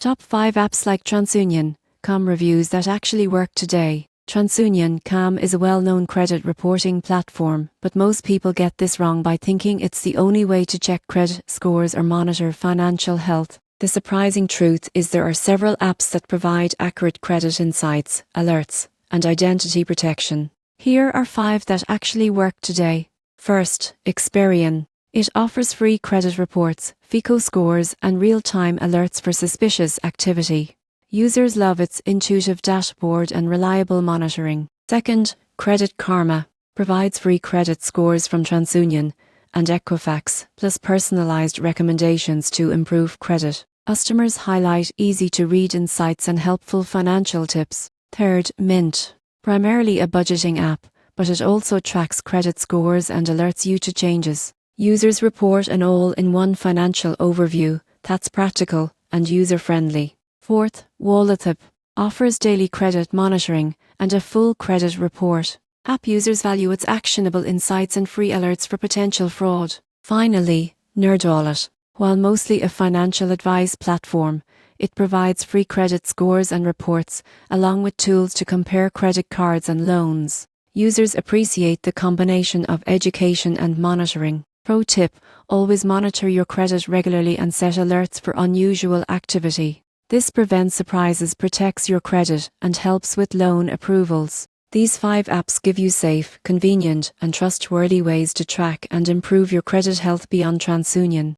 Top 5 apps like TransUnioncom reviews that actually work today. TransUnioncom is a well-known credit reporting platform, but most people get this wrong by thinking it's the only way to check credit scores or monitor financial health. The surprising truth is there are several apps that provide accurate credit insights, alerts, and identity protection. Here are 5 that actually work today. First, Experian. It offers free credit reports, FICO scores, and real-time alerts for suspicious activity. Users love its intuitive dashboard and reliable monitoring. Second, Credit Karma provides free credit scores from TransUnion and Equifax, plus personalized recommendations to improve credit. Customers highlight easy-to-read insights and helpful financial tips. Third, Mint. Primarily a budgeting app, but it also tracks credit scores and alerts you to changes. Users report an all-in-one financial overview that's practical and user-friendly. Fourth, Walletip offers daily credit monitoring and a full credit report. App users value its actionable insights and free alerts for potential fraud. Finally, NerdWallet. While mostly a financial advice platform, it provides free credit scores and reports, along with tools to compare credit cards and loans. Users appreciate the combination of education and monitoring. Pro tip: always monitor your credit regularly and set alerts for unusual activity. This prevents surprises, protects your credit, and helps with loan approvals. These 5 apps give you safe, convenient, and trustworthy ways to track and improve your credit health beyond TransUnion.